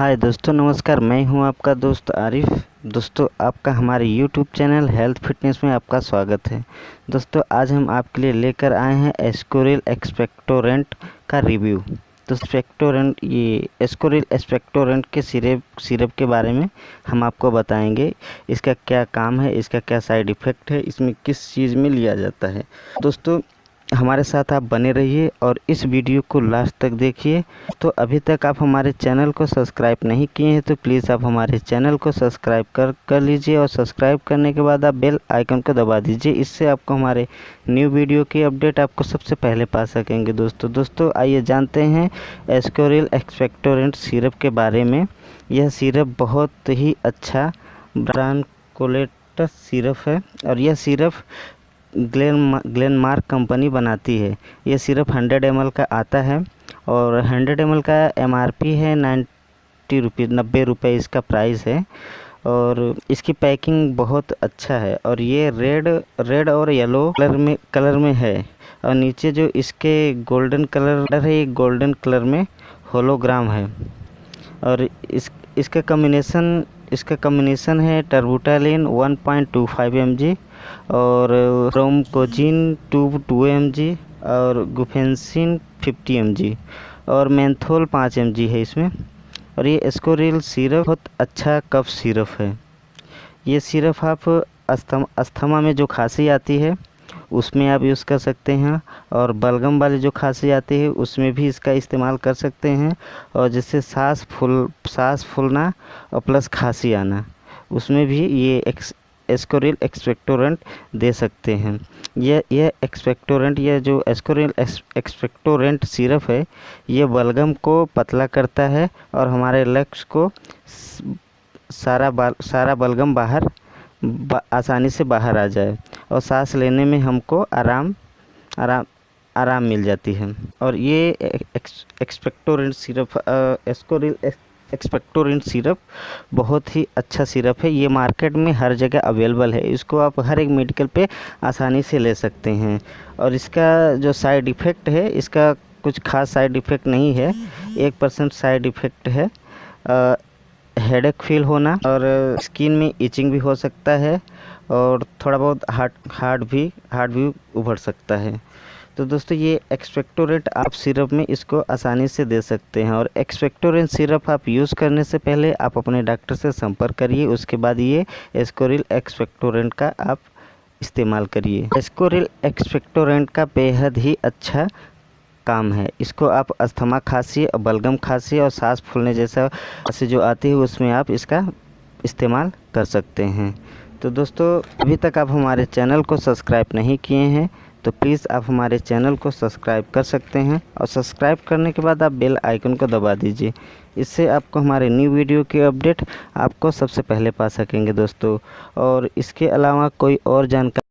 हाय दोस्तों, नमस्कार। मैं हूं आपका दोस्त आरिफ। दोस्तों, आपका हमारे यूट्यूब चैनल हेल्थ फिटनेस में आपका स्वागत है। दोस्तों, आज हम आपके लिए लेकर आए हैं एस्कोरिल एक्सपेक्टोरेंट का रिव्यू। तो एस्कोरिल एक्सपेक्टोरेंट के सिरप के बारे में हम आपको बताएंगे। इसका क्या काम है, इसका क्या साइड इफ़ेक्ट है, इसमें किस चीज़ में लिया जाता है। दोस्तों, हमारे साथ आप बने रहिए और इस वीडियो को लास्ट तक देखिए। तो अभी तक आप हमारे चैनल को सब्सक्राइब नहीं किए हैं तो प्लीज़ आप हमारे चैनल को सब्सक्राइब कर लीजिए और सब्सक्राइब करने के बाद आप बेल आइकन को दबा दीजिए। इससे आपको हमारे न्यू वीडियो की अपडेट आपको सबसे पहले पा सकेंगे। दोस्तों आइए जानते हैं एस्कोरिल एक्सपेक्टोरेंट सिरप के बारे में। यह सिरप बहुत ही अच्छा ब्रांकोलेटस सिरप है और यह सिरप ग्लेनमार्क कंपनी बनाती है। यह सिर्फ 100 ml का आता है और 100 ml का MRP है 90 रुपये इसका प्राइस है। और इसकी पैकिंग बहुत अच्छा है और ये रेड और येलो कलर में है। और नीचे जो इसके गोल्डन कलर है, ये गोल्डन कलर में होलोग्राम है। और इसका कॉम्बिनेशन है टर्बुटालिन 1.25 mg और ब्रोमकोजिन 2 mg और गुफेंसिन 50 mg और मेंथोल 5 mg है इसमें। और ये एस्कोरिल सिरप बहुत अच्छा कफ सिरप है। ये सिरप आप अस्थमा में जो खांसी आती है उसमें आप यूज़ कर सकते हैं और बलगम वाली जो खांसी आती है उसमें भी इसका इस्तेमाल कर सकते हैं। और जिससे सांस फूलना और प्लस खांसी आना, उसमें भी ये एस्कोरिल एक्सपेक्टोरेंट दे सकते हैं। यह जो एस्कोरिल एक्सपेक्टोरेंट सिरप है, ये बलगम को पतला करता है और हमारे लक्ष्य को सारा बलगम आसानी से बाहर आ जाए और सांस लेने में हमको आराम मिल जाती है। और ये expectorant syrup Ascoril expectorant syrup बहुत ही अच्छा सिरप है। ये मार्केट में हर जगह अवेलेबल है। इसको आप हर एक मेडिकल पे आसानी से ले सकते हैं। और इसका जो साइड इफ़ेक्ट है, इसका कुछ खास साइड इफ़ेक्ट नहीं है। 1% साइड इफ़ेक्ट है, हेडेक फील होना और स्किन में इचिंग भी हो सकता है और थोड़ा बहुत हार्ट भी उभर सकता है। तो दोस्तों, ये एक्सपेक्टोरेंट आप सिरप में इसको आसानी से दे सकते हैं। और एक्सपेक्टोरेंट सिरप आप यूज़ करने से पहले आप अपने डॉक्टर से संपर्क करिए, उसके बाद ये एस्कोरिल एक्सपेक्टोरेंट का आप इस्तेमाल करिए। एस्कोरिल एक्सपेक्टोरेंट का बेहद ही अच्छा काम है। इसको आप अस्थमा खांसी और बलगम खांसी और सांस फूलने जैसा खांसी जो आती है उसमें आप इसका इस्तेमाल कर सकते हैं। तो दोस्तों, अभी तक आप हमारे चैनल को सब्सक्राइब नहीं किए हैं तो प्लीज़ आप हमारे चैनल को सब्सक्राइब कर सकते हैं और सब्सक्राइब करने के बाद आप बेल आइकन को दबा दीजिए। इससे आपको हमारे न्यू वीडियो की अपडेट आपको सबसे पहले पा सकेंगे दोस्तों। और इसके अलावा कोई और जानकारी